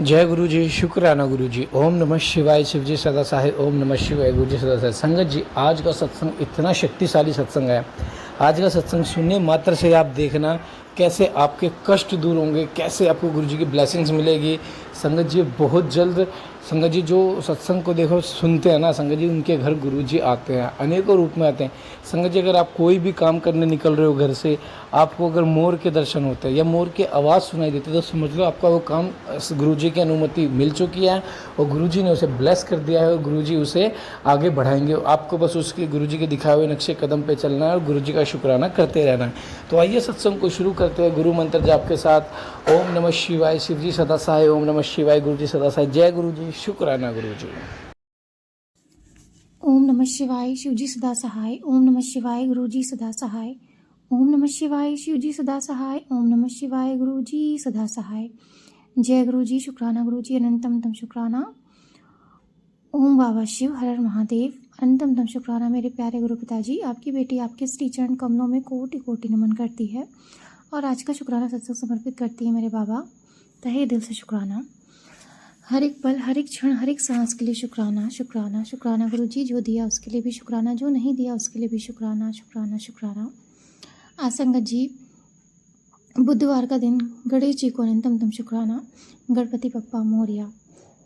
जय गुरु जी, शुक्राना गुरु जी। ओम नमः शिवाय। शिव जी सदा सहाय। ओम नमः शिवाय। गुरु जी सदा सहाय। संगत जी, आज का सत्संग इतना शक्तिशाली सत्संग है। आज का सत्संग सुनने मात्र से आप देखना कैसे आपके कष्ट दूर होंगे, कैसे आपको गुरु जी की ब्लेसिंग्स मिलेगी। संगत जी बहुत जल्द, संगत जी जो सत्संग को देखो सुनते हैं ना, संगत जी उनके घर गुरु जी आते हैं, अनेकों रूप में आते हैं। संगत जी अगर आप कोई भी काम करने निकल रहे हो घर से, आपको अगर मोर के दर्शन होते हैं या मोर की आवाज़ सुनाई देती है तो समझ लो आपका वो काम गुरु जी की अनुमति मिल चुकी है और गुरु जी ने उसे ब्लेस कर दिया है और गुरु जी उसे आगे बढ़ाएंगे। आपको बस उसके गुरु जी के दिखाए हुए नक्शे कदम पे चलना है और गुरु जी का शुक्राना करते रहना है। तो आइए सत्संग को शुरू करते हैं गुरु मंत्र जाप के साथ। ओम नमः शिवाय। शिव जी सदा सहाय। ओम नमः शिवाय। गुरु जी सदा सहाय। जय गुरु जी, शुक्राना गुरु जी। ओम नमः शिवाय। शिवजी सदा सहाय। ओम नमः शिवाय। गुरुजी सदा सहाय। ओम नमः शिवाय। शिवजी सदा सहाय। ओम नमः शिवाय। गुरुजी सदा सहाय। जय गुरुजी, शुक्राना गुरुजी, अनंतम तम शुक्राना। ओम बाबा शिव, हर हर महादेव, अनंतम तम शुक्राना। मेरे प्यारे गुरु पिताजी, आपकी बेटी आपके श्री चरण कमलों में कोटि कोटि नमन करती है और आज का शुक्राना सत्संग समर्पित करती है मेरे बाबा। तहे दिल से शुक्राना। हर एक पल, हर एक क्षण, हर एक सांस के लिए शुक्राना शुक्राना शुक्राना। गुरु जी जो दिया उसके लिए भी शुक्राना, जो नहीं दिया उसके लिए भी शुक्राना शुक्राना शुक्राना। आज संगत जी बुधवार का दिन, गणेश जी को अनंतम तम शुक्राना। गणपति बप्पा मोरया।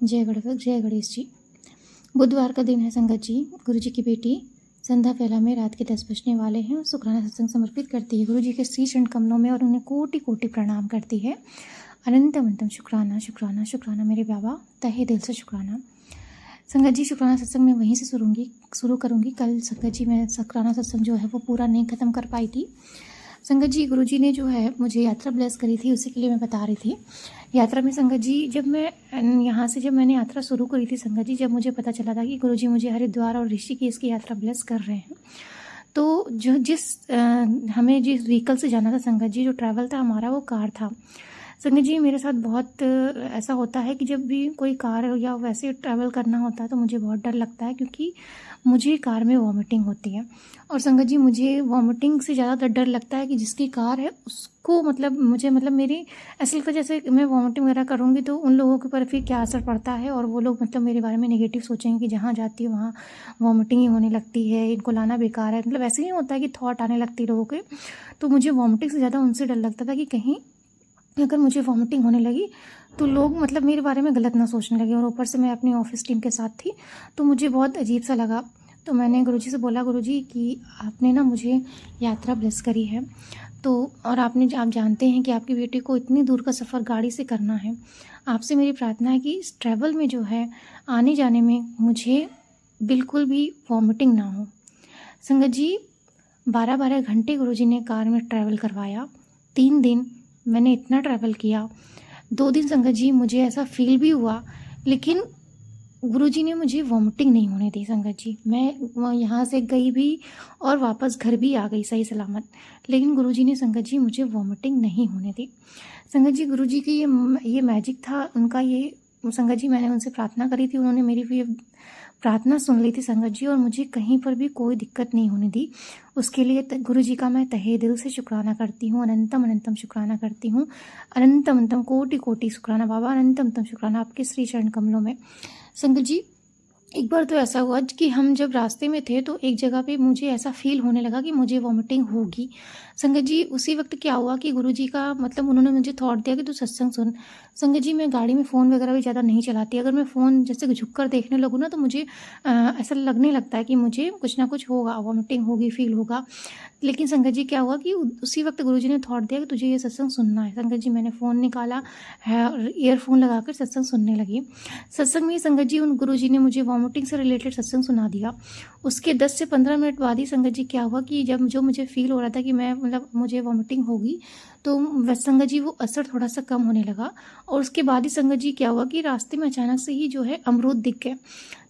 जय गणेश जी। बुधवार का दिन है संगत जी। गुरु जी की बेटी संध्या फैला में रात के 10 बजने वाले हैं और शुक्राना सत्संग समर्पित करती है गुरु जी के श्री चरण कमलों में और उन्हें कोटि कोटि प्रणाम करती है। अनंतम अनंतम शुक्राना शुक्राना शुक्राना मेरे बाबा, तहे दिल से शुक्राना। संगत जी शुक्राना सत्संग मैं वहीं से शुरू करूँगी। कल संगत जी मैं शुक्राना सत्संग जो है वो पूरा नहीं ख़त्म कर पाई थी। संगत जी गुरु जी ने जो है मुझे यात्रा ब्लेस करी थी, उसी के लिए मैं बता रही थी। यात्रा में संगत जी जब मैंने यात्रा शुरू करी थी संगत जी, जब मुझे पता चला था कि गुरु जी मुझे हरिद्वार और ऋषिकेश की यात्रा ब्लेस कर रहे हैं, तो हमें जिस व्हीकल से जाना था संगत जी, जो ट्रैवल था हमारा वो कार था। संगत जी मेरे साथ बहुत ऐसा होता है कि जब भी कोई कार या वैसे ट्रैवल करना होता है तो मुझे बहुत डर लगता है, क्योंकि मुझे कार में वॉमिटिंग होती है। और संगत जी मुझे वॉमिटिंग से ज़्यादा डर लगता है कि जिसकी कार है उसको मुझे मेरी ऐसा लगता है जैसे मैं वॉमिटिंग वगैरह करूँगी तो उन लोगों के ऊपर फिर क्या असर पड़ता है और वो लोग मेरे बारे में नेगेटिव सोचेंगे कि जहाँ जाती है वहाँ वॉमिटिंग ही होने लगती है, इनको लाना बेकार है। ऐसे नहीं होता है कि थॉट आने लगती है लोगों के। तो मुझे वॉमिटिंग से ज़्यादा उनसे डर लगता था कि कहीं अगर मुझे वॉमिटिंग होने लगी तो लोग मेरे बारे में गलत ना सोचने लगे। और ऊपर से मैं अपनी ऑफिस टीम के साथ थी तो मुझे बहुत अजीब सा लगा। तो मैंने गुरुजी से बोला, गुरुजी कि आपने ना मुझे यात्रा ब्लेस करी है, तो और आप जानते हैं कि आपकी बेटी को इतनी दूर का सफ़र गाड़ी से करना है। आपसे मेरी प्रार्थना है कि इस ट्रैवल में जो है आने जाने में मुझे बिल्कुल भी वॉमिटिंग ना हो। संगत जी 12-12 घंटे गुरुजी ने कार में ट्रैवल करवाया। 3 दिन मैंने इतना ट्रैवल किया। 2 दिन संगत जी मुझे ऐसा फील भी हुआ, लेकिन गुरुजी ने मुझे वॉमिटिंग नहीं होने दी संगत जी। मैं यहाँ से गई भी और वापस घर भी आ गई सही सलामत, लेकिन गुरुजी ने संगत जी मुझे वॉमिटिंग नहीं होने दी। संगत जी गुरुजी की ये मैजिक था उनका। ये संगत जी मैंने उनसे प्रार्थना करी थी, उन्होंने मेरी भी प्रार्थना सुन ली थी संगत जी, और मुझे कहीं पर भी कोई दिक्कत नहीं होने दी। उसके लिए गुरु जी का मैं तहे दिल से शुक्राना करती हूँ। अनंतम अनंतम शुक्राना करती हूँ। अनंतम अनंतम कोटि कोटि शुक्राना बाबा। अनंतम अनंतम शुक्राना आपके श्री चरण कमलों में। संगत जी एक बार तो ऐसा हुआ कि हम जब रास्ते में थे तो एक जगह पे मुझे ऐसा फील होने लगा कि मुझे वॉमिटिंग होगी। संगत जी उसी वक्त क्या हुआ कि गुरुजी का उन्होंने मुझे थॉट दिया कि तू सत्संग सुन। संगत जी मैं गाड़ी में फ़ोन वगैरह भी ज़्यादा नहीं चलाती। अगर मैं फ़ोन जैसे झुक कर देखने लगूँ ना तो मुझे ऐसा लगने लगता है कि मुझे कुछ ना कुछ होगा, वॉमिटिंग होगी, फील होगा। लेकिन संगत जी क्या हुआ कि उसी वक्त गुरुजी ने थॉट दिया कि तुझे ये सत्संग सुनना है। संगत जी मैंने फ़ोन निकाला है, ईयरफोन लगाकर सत्संग सुनने लगी। सत्संग में संगत जी उन गुरुजी ने मुझे वॉमिटिंग से रिलेटेड सत्संग सुना दिया। उसके 10 से 15 मिनट बाद ही संगत जी क्या हुआ कि जब जो मुझे फील हो रहा था कि मैं मुझे वॉमिटिंग होगी, तो संगत जी वो असर थोड़ा सा कम होने लगा। और उसके बाद ही संगत जी क्या हुआ कि रास्ते में अचानक से ही जो है अमरूद दिख गए।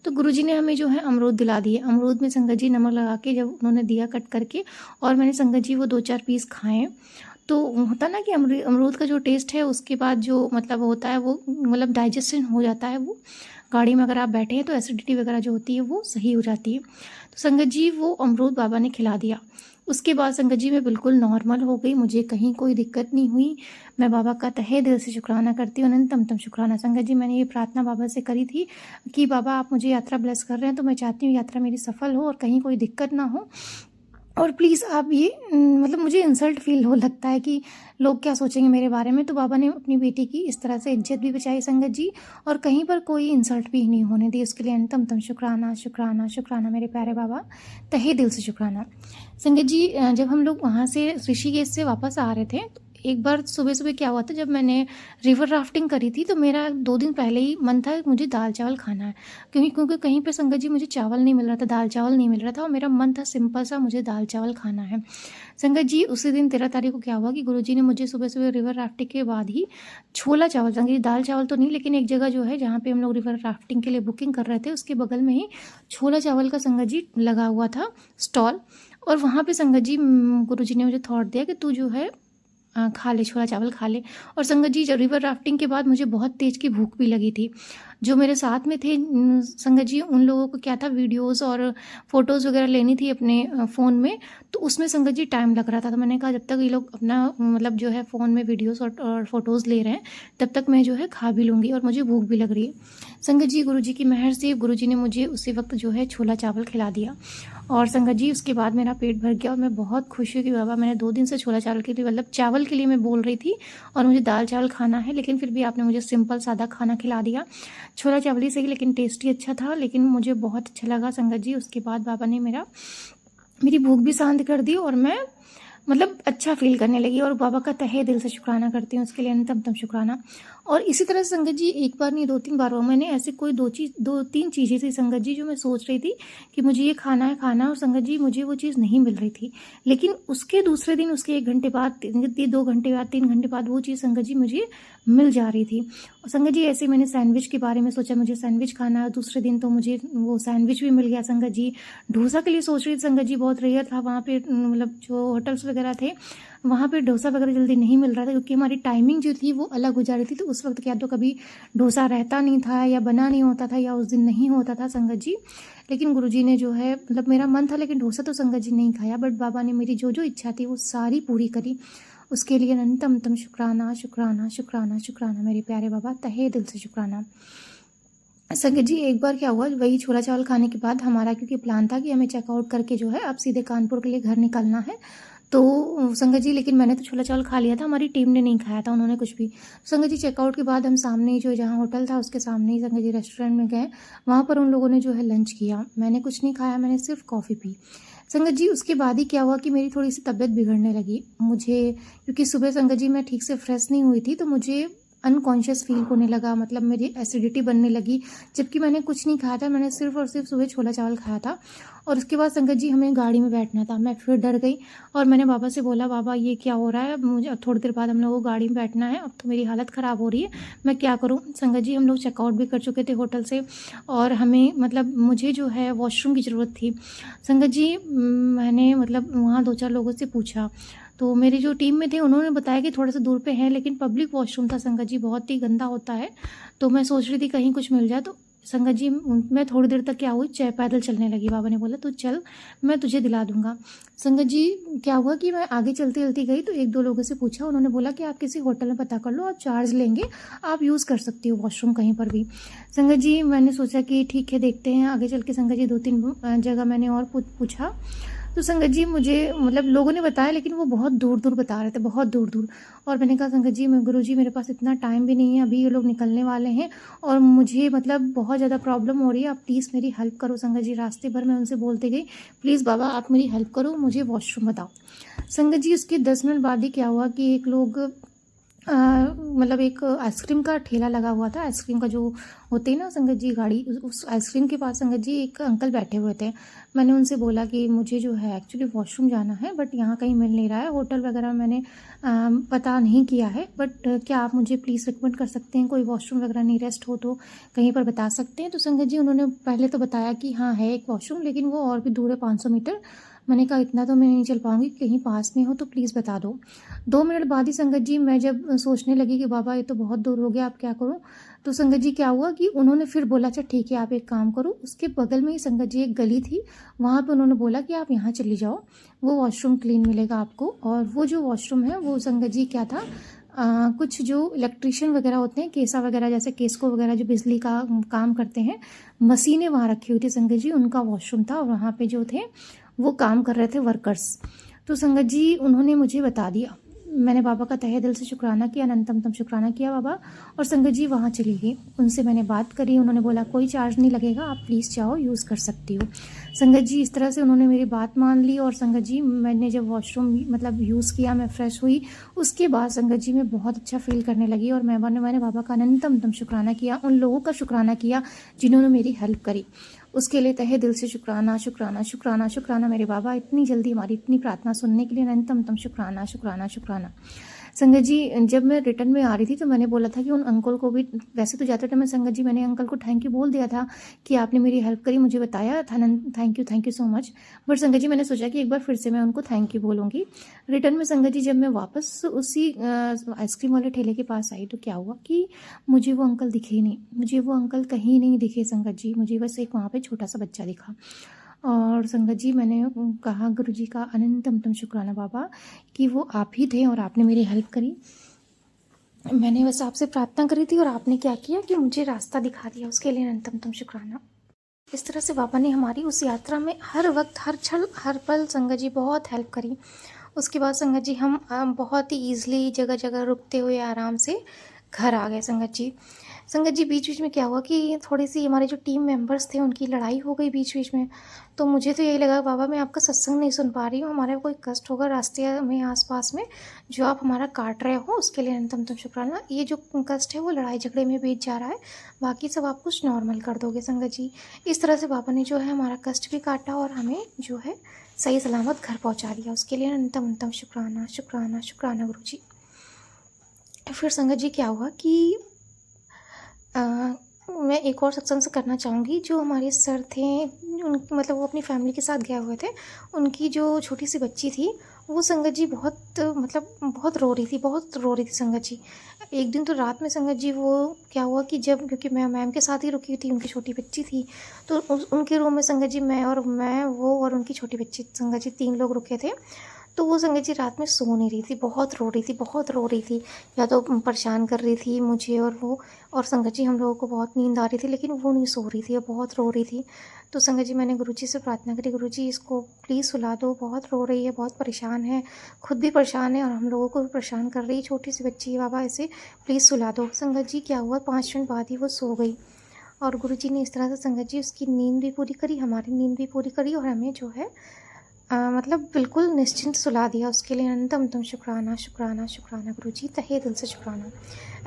तो गुरुजी ने हमें जो है अमरूद दिला दिए। अमरूद में संगत जी नमक लगा के जब उन्होंने दिया कट करके, और मैंने संगत जी वो 2-4 पीस खाए। तो होता ना कि अमरूद का जो टेस्ट है उसके बाद जो होता है वो डाइजेशन हो जाता है। वो गाड़ी में अगर आप बैठे हैं तो एसिडिटी वगैरह जो होती है वो सही हो जाती है। तो संगत जी वो अमरूद बाबा ने खिला दिया। उसके बाद संगत जी मैं बिल्कुल नॉर्मल हो गई, मुझे कहीं कोई दिक्कत नहीं हुई। मैं बाबा का तहे दिल से शुक्राना करती हूँ, अनंतम शुक्राना। संगत जी मैंने ये प्रार्थना बाबा से करी थी कि बाबा आप मुझे यात्रा ब्लेस कर रहे हैं, तो मैं चाहती हूँ यात्रा मेरी सफल हो और कहीं कोई दिक्कत ना हो। और प्लीज़ आप ये मतलब मुझे इंसल्ट फ़ील हो लगता है कि लोग क्या सोचेंगे मेरे बारे में। तो बाबा ने अपनी बेटी की इस तरह से इज्जत भी बचाई संगत जी, और कहीं पर कोई इंसल्ट भी नहीं होने दी। उसके लिए अनंतम शुक्राना शुक्राना शुक्राना मेरे प्यारे बाबा, तहे दिल से शुक्राना। संगत जी जब हम लोग वहाँ से ऋषिकेश से वापस आ रहे थे, तो एक बार सुबह-सुबह क्या हुआ था, जब मैंने रिवर राफ्टिंग करी थी तो मेरा 2 दिन पहले ही मन था कि मुझे दाल-चावल खाना है। क्योंकि कहीं पे संगत जी मुझे चावल नहीं मिल रहा था, दाल-चावल नहीं मिल रहा था, और मेरा मन था सिंपल सा, मुझे दाल-चावल खाना है। संगत जी उसी दिन 13 तारीख को क्या हुआ कि गुरुजी ने मुझे सुबह-सुबह रिवर राफ्टिंग के बाद ही छोला-चावल, संगत जी दाल-चावल तो नहीं, लेकिन एक जगह जो है जहाँ पे हम लोग रिवर राफ्टिंग के लिए बुकिंग कर रहे थे, उसके बगल में ही छोला-चावल का संगत जी लगा हुआ था स्टॉल। और वहाँ पे संगत जी गुरुजी ने मुझे थॉट दिया कि तू जो है खा ले, छोला-चावल खा ले। और संगत जी जब रिवर राफ्टिंग के बाद मुझे बहुत तेज़ की भूख भी लगी थी। जो मेरे साथ में थे संगत जी, उन लोगों को क्या था, वीडियोज़ और फ़ोटोज़ वगैरह लेनी थी अपने फ़ोन में, तो उसमें संगत जी टाइम लग रहा था। तो मैंने कहा जब तक ये लोग अपना मतलब जो है फ़ोन में वीडियोज़ और फ़ोटोज़ ले रहे हैं, तब तक मैं जो है खा भी लूँगी, और मुझे भूख भी लग रही है। संगत जी गुरुजी की मेहर से गुरुजी ने मुझे उसी वक़्त जो है छोला-चावल खिला दिया। और संगत जी उसके बाद मेरा पेट भर गया, और मैं बहुत खुश हुई कि बाबा मैंने 2 दिन से छोला-चावल के लिए, मतलब चावल के लिए मैं बोल रही थी और मुझे दाल-चावल खाना है, लेकिन फिर भी आपने मुझे सिंपल सादा खाना खिला दिया। छोला-चावल ही सही, लेकिन टेस्टी अच्छा था, लेकिन मुझे बहुत अच्छा लगा संगत जी। उसके बाद बाबा ने मेरी भूख भी शांत कर दी, और मैं मतलब अच्छा फ़ील करने लगी, और बाबा का तहे दिल से शुक्राना करती हूँ, उसके लिए अनंतम शुक्राना। और इसी तरह से संगत जी एक बार नहीं 2-3 बार हुआ, मैंने ऐसे कोई 2-3 चीज़ें थी संगत जी जो मैं सोच रही थी कि मुझे ये खाना है, और संगत जी मुझे वो चीज़ नहीं मिल रही थी। लेकिन उसके दूसरे दिन, उसके 1 घंटे बाद, 2 घंटे बाद, 3 घंटे बाद वो चीज़ संगत जी मुझे मिल जा रही थी। और संगत जी ऐसे मैंने सैंडविच के बारे में सोचा, मुझे सैंडविच खाना है, दूसरे दिन तो मुझे वो सैंडविच भी मिल गया संगत जी। डोसा के लिए सोच रही थी संगत जी, बहुत रेयर था वहाँ पे, मतलब जो होटल्स वगैरह थे वहाँ पे डोसा वगैरह जल्दी नहीं मिल रहा था, क्योंकि हमारी टाइमिंग जो थी वो अलग हो जा रही थी। तो उस वक्त क्या तो कभी डोसा रहता नहीं था, या बना नहीं होता था, या उस दिन नहीं होता था संगत जी। लेकिन गुरुजी ने जो है, मतलब मेरा मन था, लेकिन डोसा तो संगत जी नहीं खाया, बट बाबा ने मेरी जो जो इच्छा थी वो सारी पूरी करी। उसके लिए अनंतम शुक्राना शुक्राना शुक्राना शुक्राना मेरे प्यारे बाबा, तहे दिल से शुक्राना। संगत जी एक बार क्या हुआ, वही छोला चावल खाने के बाद हमारा क्योंकि प्लान था कि हमें चेकआउट करके जो है अब सीधे कानपुर के लिए घर निकलना है। तो संगत जी लेकिन मैंने तो छोला चावल खा लिया था, हमारी टीम ने नहीं खाया था, उन्होंने कुछ भी। संगत जी चेकआउट के बाद हम सामने ही जो जहाँ होटल था उसके सामने ही संगत जी रेस्टोरेंट में गए, वहाँ पर उन लोगों ने जो है लंच किया। मैंने कुछ नहीं खाया, मैंने सिर्फ कॉफ़ी पी। संगत जी उसके बाद ही क्या हुआ कि मेरी थोड़ी सी तबीयत बिगड़ने लगी मुझे, क्योंकि सुबह संगत जी मैं ठीक से फ्रेश नहीं हुई थी, तो मुझे अनकॉन्शियस फील होने लगा, मतलब मेरी एसिडिटी बनने लगी, जबकि मैंने कुछ नहीं खाया था, मैंने सिर्फ और सिर्फ सुबह छोला चावल खाया था। और उसके बाद संगत जी हमें गाड़ी में बैठना था, मैं फिर डर गई और मैंने बाबा से बोला, बाबा ये क्या हो रहा है, अब मुझे अब थोड़ी देर बाद हम लोग को गाड़ी में बैठना है, अब तो मेरी हालत ख़राब हो रही है, मैं क्या करूँ। संगत जी हम लोग चेकआउट भी कर चुके थे होटल से, और हमें मतलब मुझे जो है वॉशरूम की ज़रूरत थी। संगत जी मैंने मतलब वहाँ 2-4 लोगों से पूछा, तो मेरी जो टीम में थे उन्होंने बताया कि थोड़ा सा दूर पे है, लेकिन पब्लिक वॉशरूम था संगत जी, बहुत ही गंदा होता है। तो मैं सोच रही थी कहीं कुछ मिल जाए, तो संगत जी मैं थोड़ी देर तक क्या हुई, पैदल चलने लगी। बाबा ने बोला तू चल, मैं तुझे दिला दूंगा। संगत जी क्या हुआ कि मैं आगे चलती चलती गई, तो 1-2 लोगों से पूछा, उन्होंने बोला कि आप किसी होटल में पता कर लो, आप चार्ज लेंगे, आप यूज़ कर सकती हो वॉशरूम कहीं पर भी। संगत जी मैंने सोचा कि ठीक है देखते हैं आगे चल के। संगत जी 2-3 जगह मैंने और पूछा, तो संगत जी मुझे मतलब लोगों ने बताया, लेकिन वो बहुत दूर दूर बता रहे थे, बहुत दूर दूर। और मैंने कहा संगत जी, मैं गुरुजी मेरे पास इतना टाइम भी नहीं है, अभी ये लोग निकलने वाले हैं और मुझे मतलब बहुत ज़्यादा प्रॉब्लम हो रही है, आप प्लीज़ मेरी हेल्प करो। संगत जी रास्ते भर मैं उनसे बोलते गई, प्लीज़ बाबा आप मेरी हेल्प करो, मुझे वॉशरूम बताओ। संगत जी उसके 10 मिनट बाद ही क्या हुआ कि एक लोग मतलब एक आइसक्रीम का ठेला लगा हुआ था, आइसक्रीम का जो होते हैं ना संगत जी गाड़ी, उस आइसक्रीम के पास संगत जी एक अंकल बैठे हुए थे। मैंने उनसे बोला कि मुझे जो है एक्चुअली वॉशरूम जाना है, बट यहाँ कहीं मिल नहीं रहा है, होटल वगैरह मैंने पता नहीं किया है, बट क्या आप मुझे प्लीज़ रिकमेंड कर सकते हैं, कोई वॉशरूम वगैरह नहीं रेस्ट हो तो कहीं पर बता सकते हैं। तो संगत जी उन्होंने पहले तो बताया कि हाँ है एक वॉशरूम, लेकिन वो और भी दूर है 500 मीटर, मैंने कहा इतना तो मैं नहीं चल पाऊँगी, कहीं पास में हो तो प्लीज़ बता दो। 2 मिनट बाद ही संगत जी मैं जब सोचने लगी कि बाबा ये तो बहुत दूर हो गया, अब क्या करूँ? तो संगत जी क्या हुआ कि उन्होंने फिर बोला अच्छा ठीक है आप एक काम करो, उसके बगल में ही संगत जी एक गली थी, वहाँ पे उन्होंने बोला कि आप यहाँ चली जाओ, वो वॉशरूम क्लीन मिलेगा आपको। और वो जो वॉशरूम है वो संगत जी क्या था, कुछ जो इलेक्ट्रीशियन वगैरह होते हैं, केसा वगैरह जैसे केस्को वगैरह जो बिजली का काम करते हैं, मशीनें वहाँ रखी हुई थी संगत जी, उनका वॉशरूम था। और वहाँ पे जो थे वो काम कर रहे थे वर्कर्स। तो संगत जी उन्होंने मुझे बता दिया, मैंने बाबा का तहे दिल से शुक्राना किया, अनंतम तम शुक्राना किया बाबा। और संगत जी वहाँ चली गई, उनसे मैंने बात करी, उन्होंने बोला कोई चार्ज नहीं लगेगा, आप प्लीज़ जाओ यूज़ कर सकती हो। संगत जी इस तरह से उन्होंने मेरी बात मान ली। और संगत जी मैंने जब वॉशरूम मतलब यूज़ किया, मैं फ्रेश हुई, उसके बाद संगत जी मैं बहुत अच्छा फील करने लगी। और मैंने बाबा का अनंतम तम शुक्राना किया, उन लोगों का शुक्राना किया जिन्होंने मेरी हेल्प करी, उसके लिए तहे दिल से शुक्राना शुक्राना शुक्राना शुक्राना मेरे बाबा, इतनी जल्दी हमारी इतनी प्रार्थना सुनने के लिए अनंतम तम शुक्राना शुक्राना शुक्राना। संगत जी जब मैं रिटर्न में आ रही थी तो मैंने बोला था कि उन अंकल को भी, वैसे तो जाते टाइम मैं संगत जी मैंने अंकल को थैंक यू बोल दिया था कि आपने मेरी हेल्प करी, मुझे बताया था, thank you so much. But संगत जी मैंने सोचा कि एक बार फिर से मैं उनको थैंक यू बोलूँगी। रिटर्न में संगत जी जब मैं वापस उसी आइसक्रीम वाले ठेले के पास आई तो क्या हुआ कि मुझे वो अंकल दिखे ही नहीं, मुझे वो अंकल कहीं नहीं दिखे संगत जी, मुझे बस एक वहाँ पे छोटा सा बच्चा दिखा। और संगत जी मैंने कहा गुरुजी का अनंतम तम शुक्राना बाबा कि वो आप ही थे और आपने मेरी हेल्प करी। मैंने बस आपसे प्रार्थना करी थी और आपने क्या किया कि मुझे रास्ता दिखा दिया, उसके लिए अनंतम तम शुक्राना। इस तरह से बाबा ने हमारी उस यात्रा में हर वक्त, हर क्षण, हर पल संगत जी बहुत हेल्प करी। उसके बाद संगत जी हम बहुत ही ईज़िली जगह जगह रुकते हुए आराम से घर आ गए संगत जी। संगत जी बीच बीच में क्या हुआ कि थोड़ी सी हमारे जो टीम मेंबर्स थे उनकी लड़ाई हो गई बीच बीच में। तो मुझे तो यही लगा बाबा मैं आपका सत्संग नहीं सुन पा रही हूँ, हमारा कोई कष्ट होगा रास्ते में आसपास में जो आप हमारा काट रहे हो, उसके लिए अनंतम तम शुक्राना। ये जो कष्ट है वो लड़ाई झगड़े में बीत जा रहा है, बाकी सब आप कुछ नॉर्मल कर दोगे संगत जी। इस तरह से बाबा ने जो है हमारा कष्ट भी काटा और हमें जो है सही सलामत घर पहुँचा दिया, उसके लिए अनंतम तम शुक्राना शुक्राना शुक्राना गुरु जी। फिर संगत जी क्या हुआ कि मैं एक और सत्संग से करना चाहूँगी। जो हमारे सर थे उन मतलब वो अपनी फैमिली के साथ गए हुए थे, उनकी जो छोटी सी बच्ची थी वो संगत जी बहुत रो रही थी संगत जी। एक दिन तो रात में संगत जी वो क्या हुआ कि जब, क्योंकि मैं मैम के साथ ही रुकी थी, उनकी छोटी बच्ची थी, तो उनके रूम में संगत जी मैं वो और उनकी छोटी बच्ची संगत जी 3 लोग रुके थे। तो वो संगत जी रात में सो नहीं रही थी, बहुत रो रही थी, या तो परेशान कर रही थी मुझे और वो, और संगत जी हम लोगों को बहुत नींद आ रही थी लेकिन वो नहीं सो रही थी और बहुत रो रही थी। तो संगत जी मैंने गुरुजी से प्रार्थना करी, गुरुजी इसको प्लीज़ सुला दो, बहुत रो रही है, बहुत परेशान है, खुद भी परेशान है और हम लोगों को भी परेशान कर रही है, छोटी सी बच्ची है बाबा, इसे प्लीज़ सुला दो। संगत जी क्या हुआ 5 मिनट बाद ही वो सो गई और गुरुजी ने इस तरह से संगत जी उसकी नींद भी पूरी करी, हमारी नींद भी पूरी करी और हमें जो है मतलब बिल्कुल निश्चिंत सुला दिया, उसके लिए अनंतम तम शुक्राना शुक्राना शुक्राना गुरुजी, तहे दिल से शुक्राना।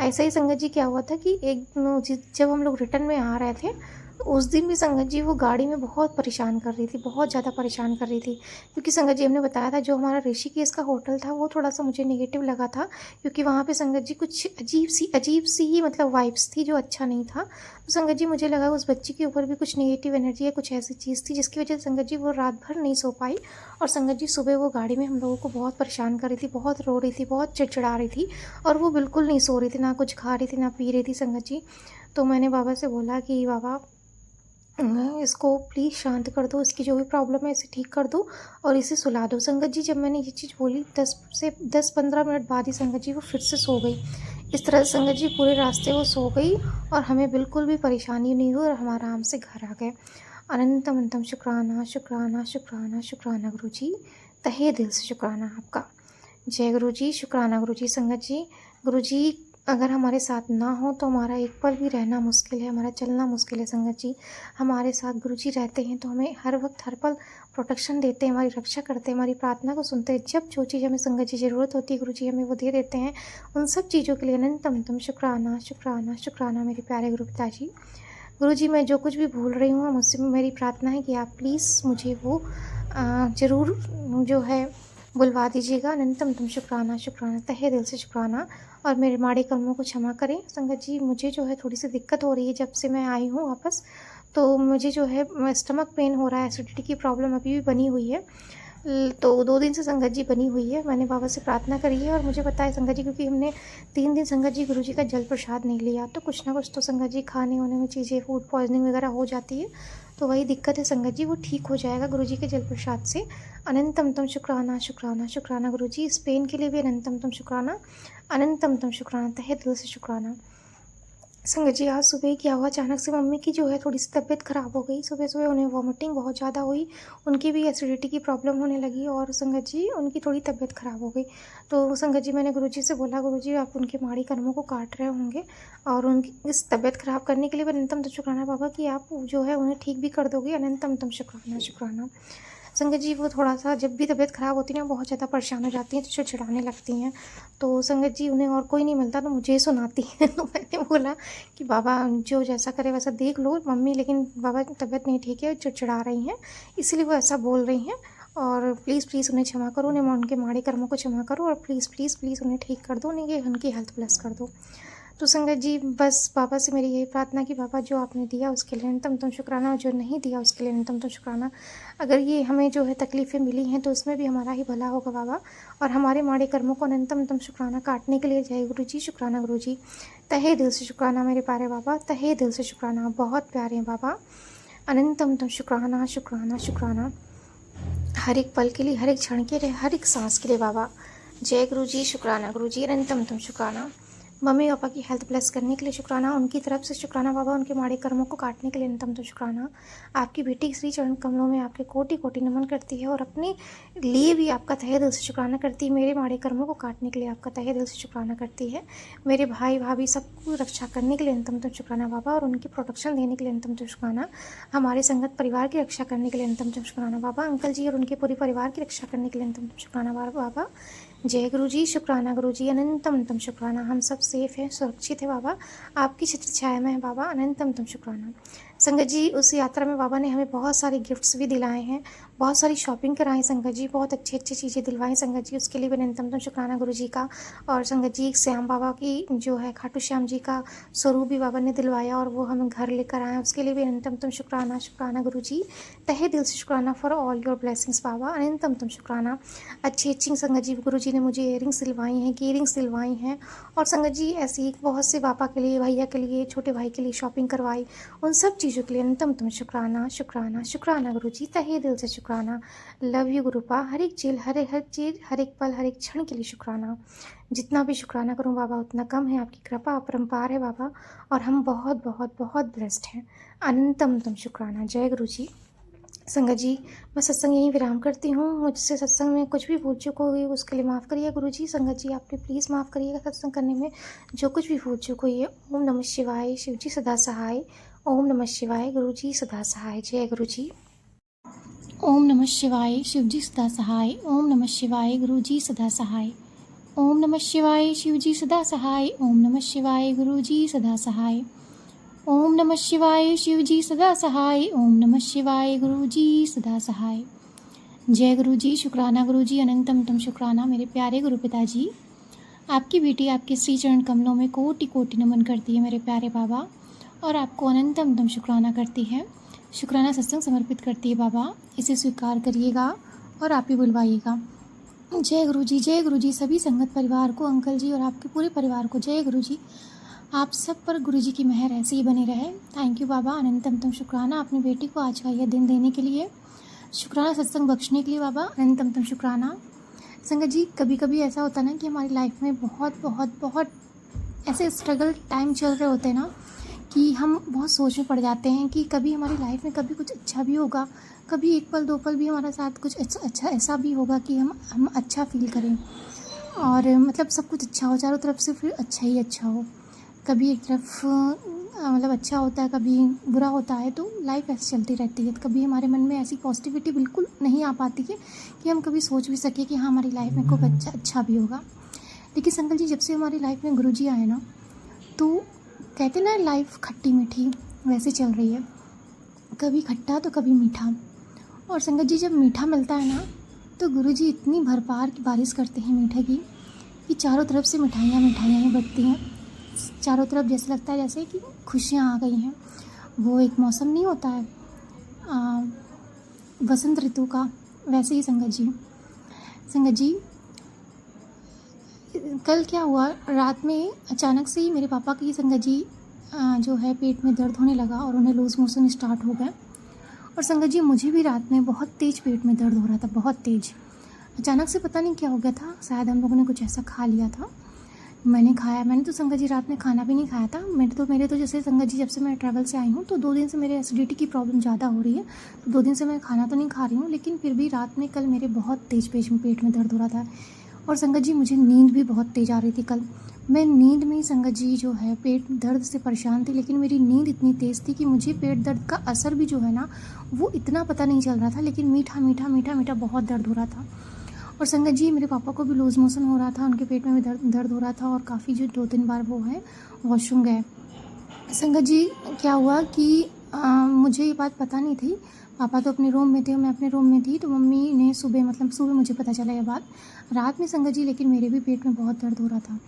ऐसा ही संगत जी क्या हुआ था कि जब हम लोग रिटर्न में आ रहे थे उस दिन भी संगत जी वो गाड़ी में बहुत परेशान कर रही थी, बहुत ज़्यादा परेशान कर रही थी, क्योंकि संगत जी हमने बताया था जो हमारा ऋषिकेश का होटल था वो थोड़ा सा मुझे नेगेटिव लगा था, क्योंकि वहाँ पे संगत जी कुछ अजीब सी ही मतलब वाइब्स थी जो अच्छा नहीं था। तो संगत जी मुझे लगा उस बच्ची के ऊपर भी कुछ नेगेटिव एनर्जी या कुछ ऐसी चीज़ थी जिसकी वजह से संगत जी वो रात भर नहीं सो पाई और संगत जी सुबह वो गाड़ी में हम लोगों को बहुत परेशान कर रही थी, बहुत रो रही थी, बहुत चिड़चिड़ा रही थी और वो बिल्कुल नहीं सो रही थी, ना कुछ खा रही थी, ना पी रही थी संगत जी। तो मैंने बाबा से बोला कि बाबा इसको प्लीज़ शांत कर दो, इसकी जो भी प्रॉब्लम है इसे ठीक कर दो और इसे सुला दो। संगत जी जब मैंने ये चीज़ बोली 10-15 मिनट बाद ही संगत जी वो फिर से सो गई। इस तरह से संगत जी पूरे रास्ते वो सो गई और हमें बिल्कुल भी परेशानी नहीं हुई और हम आराम से घर आ गए। अनंतम अनंतम शुक्राना शुक्राना शुक्राना शुक्राना गुरु जी, तहे दिल से शुक्राना आपका। जय गुरु जी, शुक्राना गुरु जी। संगत जी, गुरु जी अगर हमारे साथ ना हो तो हमारा एक पल भी रहना मुश्किल है, हमारा चलना मुश्किल है। संगत जी हमारे साथ गुरुजी रहते हैं तो हमें हर वक्त हर पल प्रोटेक्शन देते हैं, हमारी रक्षा करते हैं, हमारी प्रार्थना को सुनते हैं। जब जो चीज़ हमें संगत जी ज़रूरत होती है गुरुजी हमें वो दे देते हैं। उन सब चीज़ों के लिए अनंतम तम शुक्राना शुक्राना शुक्राना मेरे प्यारे गुरु पिताजी। गुरुजी मैं जो कुछ भी भूल रही हूँ मुझसे मेरी प्रार्थना है कि आप प्लीज़ मुझे वो ज़रूर जो है बुलवा दीजिएगा। अनंतम तुम शुक्राना शुक्राना, तहे दिल से शुक्राना और मेरे माड़े कर्मों को क्षमा करें। संगत जी मुझे जो है थोड़ी सी दिक्कत हो रही है जब से मैं आई हूँ वापस, तो मुझे जो है स्टमक पेन हो रहा है, एसिडिटी की प्रॉब्लम अभी भी बनी हुई है। तो 2 दिन से संगत जी बनी हुई है। मैंने बाबा से प्रार्थना करी है और मुझे पता है संगत जी, क्योंकि हमने 3 दिन संगत जी गुरु जी का जल प्रसाद नहीं लिया, तो कुछ ना कुछ तो संगत जी खाने वाने में चीज़ें फूड पॉइजनिंग वगैरह हो जाती है। तो वही दिक्कत है संगत जी, वो ठीक हो जाएगा गुरु जी के जल प्रसाद से। अनंतम तम शुक्राना शुक्राना शुक्राना गुरु जी। इस पेन के लिए भी अनंतम तम शुक्राना, अनंतम तम शुक्राना, तहे दिल से शुक्राना। संगत जी, आज सुबह क्या हुआ, अचानक से मम्मी की जो है थोड़ी सी तबीयत ख़राब हो गई। सुबह सुबह उन्हें वॉमिटिंग बहुत ज़्यादा हुई, उनकी भी एसिडिटी की प्रॉब्लम होने लगी और संगत जी उनकी थोड़ी तबीयत ख़राब हो गई। तो संगत जी मैंने गुरुजी से बोला, गुरुजी आप उनके माड़ी कर्मों को काट रहे होंगे और उनकी इस तबीयत ख़राब करने के लिए भी अनंतम तम शुक्राना बाबा कि आप जो है उन्हें ठीक भी कर दोगे। अनंतम तम शुक्राना शुक्राना। संगत जी वो थोड़ा सा जब भी तबीयत ख़राब होती है ना, बहुत ज़्यादा परेशान हो जाती हैं, तो चिड़चिड़ाने लगती हैं। तो संगत जी उन्हें और कोई नहीं मिलता तो मुझे सुनाती हैं। तो मैंने बोला कि बाबा जो जैसा करे वैसा देख लो मम्मी, लेकिन बाबा की तबीयत नहीं ठीक है, चिड़चिड़ा रही हैं, इसलिए वो ऐसा बोल रही हैं। और प्लीज़ प्लीज़ उन्हें क्षमा करो, उन्हें उनके माड़े कर्मों को क्षमा करो और प्लीज़ प्लीज़ प्लीज़ उन्हें ठीक कर दो, उनकी हेल्थ ब्लेस कर दो। तो संगत जी बस बाबा से मेरी यही प्रार्थना कि बाबा जो आपने दिया उसके लिए अनंतम तम शुक्राना और जो नहीं दिया उसके लिए अनंतम तम शुक्राना। अगर ये हमें जो है तकलीफ़ें मिली हैं तो उसमें भी हमारा ही भला होगा बाबा, और हमारे माड़े कर्मों को अनंतम तम शुक्राना काटने के लिए जय गुरु जी, शुक्राना गुरु जी। तहे दिल से शुक्राना मेरे प्यारे बाबा, तहे दिल से शुक्राना, बहुत प्यारे हैं बाबा। अनंतम तम शुक्राना शुक्राना शुक्राना, हर एक पल के लिए, हर एक क्षण के लिए, हर एक सांस के लिए बाबा। जय गुरु जी, शुक्राना गुरु जी, अनंतम तम शुक्राना। मम्मी पापा की हेल्थ ब्लेस करने के लिए शुक्राना, उनकी तरफ से शुक्राना बाबा, उनके माड़े कर्मों को काटने के लिए अनंतम तम शुक्राना। आपकी बेटी श्री चरण कमलों में आपके कोटि कोटि नमन करती है और अपने लिए भी आपका तहे दिल से शुक्राना करती है। मेरे माड़े कर्मों को काटने के लिए आपका तहे दिल से शुक्राना करती है। मेरे भाई भाभी सबको रक्षा करने के लिए अनंतम तम शुक्राना बाबा, और उनकी प्रोटेक्शन देने के लिए अनंतम तम शुक्राना। हमारे संगत परिवार की रक्षा करने के लिए अनंतम तम शुक्राना बाबा। अंकल जी और उनके पूरे परिवार की रक्षा करने के लिए अनंतम तम शुक्राना बाबा। जय गुरु जी, शुक्राना गुरु जी, अनंतम तम शुक्राना। हम सब सेफ हैं, सुरक्षित है बाबा, आपकी छत्र छाया में है बाबा, अनंतम तम शुक्राना। संगत जी उस यात्रा में बाबा ने हमें बहुत सारे गिफ्ट्स भी दिलाए हैं, बहुत सारी शॉपिंग कराई संगत जी, बहुत अच्छी अच्छी चीज़ें दिलवाई संगत जी, उसके लिए भी अनंतम तम शुक्राना गुरु जी का। और संगत जी श्याम बाबा की जो है खाटू श्याम जी का स्वरूप भी बाबा ने दिलवाया और वो हमें घर लेकर आए, उसके लिए भी अनंतम तम शुक्राना शुक्राना गुरु जी। तहे दिल से शुक्राना फॉर ऑल योर ब्लेसिंग्स बाबा, अनंतम तम शुक्राना। अच्छी अच्छी संगत जी गुरु जी ने मुझे इयरिंग्स दिलवाई हैं, ईयरिंग्स दिलवाई हैं, और संगत जी ऐसी ही बहुत से पापा के लिए, भैया के लिए, छोटे भाई के लिए शॉपिंग करवाई। उन सब चीज़ों के लिए अनंतम तम शुक्राना शुक्राना शुक्राना गुरु जी, तहे दिल से शुक्राना। लव यू गुरुपा, हर एक चीज़, हर चीज़, हर एक पल, हर एक क्षण के लिए शुक्राना। जितना भी शुक्राना करूं बाबा उतना कम है, आपकी कृपा अपरंपार है बाबा, और हम बहुत बहुत बहुत ब्लेस्ड हैं। अनंतम तम शुक्राना। जय गुरु जी। संगत जी मैं सत्संग यहीं विराम करती हूँ, मुझसे सत्संग में कुछ भी भूल चूक हो गई उसके लिए माफ़ करिए गुरु जी। संगत जी आपने प्लीज़ माफ़ करिएगा, सत्संग करने में जो कुछ भी भूल चूक हुई है। ओम नमः शिवाय, शिव जी सदा सहाय। ओम नमः शिवाय, गुरु जी सदा सहाय। जय गुरु जी। ओम नमः शिवाय, शिव जी सदा सहाय। ओम नमः शिवाय, गुरु जी सदा सहाय। ओम नमः शिवाय, शिव जी सदा सहाय। ओम नमः शिवाय, गुरु जी सदा सहाय। ओम नमः शिवाय, शिव जी सदा सहाय। ओम नमः शिवाय, गुरु जी सदा सहाय। जय गुरु जी, शुक्राना गुरु जी, अनंतम तम शुक्राना मेरे प्यारे गुरु पिताजी। आपकी बेटी आपके श्री चरण कमलों में कोटि कोटि नमन करती है मेरे प्यारे बाबा, और आपको अनंतम तम शुक्राना करती है। शुक्राना सत्संग समर्पित करती है बाबा, इसे स्वीकार करिएगा और आप ही बुलवाइएगा। जय गुरु जी, जय गुरु जी। सभी संगत परिवार को, अंकल जी और आपके पूरे परिवार को जय गुरु जी। आप सब पर गुरु जी की मेहर ऐसे ही बनी रहे। थैंक यू बाबा, अनंतम तम शुक्राना अपनी बेटी को आज का यह दिन देने के लिए, शुक्राना सत्संग बख्शने के लिए बाबा, अनंतम तम शुक्राना। संगत जी कभी कभी ऐसा होता है ना कि हमारी लाइफ में बहुत बहुत बहुत ऐसे स्ट्रगल टाइम चल रहे होते हैं ना, कि हम बहुत सोच में पड़ जाते हैं कि कभी हमारी लाइफ में कभी कुछ अच्छा भी होगा, कभी एक पल दो पल भी हमारे साथ कुछ अच्छा ऐसा भी होगा कि हम अच्छा फील करें, और मतलब सब कुछ अच्छा हो, चारों तरफ से फिर अच्छा ही अच्छा हो। कभी एक तरफ मतलब अच्छा होता है, कभी बुरा होता है, तो लाइफ ऐसे चलती रहती है। कभी हमारे मन में ऐसी पॉजिटिविटी बिल्कुल नहीं आ पाती है कि हम कभी सोच भी सके कि हाँ हमारी लाइफ में खूब अच्छा भी होगा। लेकिन संकल जी जब से हमारी लाइफ में गुरु जी आए ना, तो कहते ना लाइफ खट्टी मीठी वैसे चल रही है, कभी खट्टा तो कभी मीठा। और संगत जी जब मीठा मिलता है ना, तो गुरु जी इतनी भरपार की बारिश करते हैं मीठे की, कि चारों तरफ से मिठाइयाँ मिठाइयाँ ही बढ़ती हैं। चारों तरफ जैसे लगता है जैसे कि खुशियाँ आ गई हैं। वो एक मौसम नहीं होता है वसंत ऋतु का, वैसे ही संगत जी कल क्या हुआ, रात में अचानक से ही मेरे पापा की संगत जी जो है पेट में दर्द होने लगा और उन्हें लूज़ मोशन स्टार्ट हो गए। और संगत जी मुझे भी रात में बहुत तेज़ पेट में दर्द हो रहा था, बहुत तेज़। अचानक से पता नहीं क्या हो गया था, शायद हम लोगों ने कुछ ऐसा खा लिया था। मैंने तो संगत जी रात में खाना भी नहीं खाया था। मेरे तो जैसे संगत जी जब से मैं ट्रैवल से आई हूँ तो 2 दिन से मेरे एसिडिटी की प्रॉब्लम ज़्यादा हो रही है, तो 2 दिन से मैं खाना तो नहीं खा रही हूँ, लेकिन फिर भी रात में कल मेरे बहुत तेज़ पेट में दर्द हो रहा था। और संगत जी मुझे नींद भी बहुत तेज़ आ रही थी कल। मैं नींद में ही संगत जी जो है पेट दर्द से परेशान थी, लेकिन मेरी नींद इतनी तेज़ थी कि मुझे पेट दर्द का असर भी जो है ना वो इतना पता नहीं चल रहा था, लेकिन मीठा मीठा मीठा मीठा बहुत दर्द हो रहा था। और संगत जी मेरे पापा को भी लूज़ मोशन हो रहा था, उनके पेट में भी दर्द हो रहा था और काफ़ी जो 2-3 बार वो है वॉशरूम गए। संगत जी क्या हुआ कि मुझे ये बात पता नहीं थी। पापा तो अपने रूम में थे, मैं अपने रूम में थी, तो मम्मी ने सुबह मुझे पता चला ये बात। रात में संगत जी लेकिन मेरे भी पेट में बहुत दर्द हो रहा था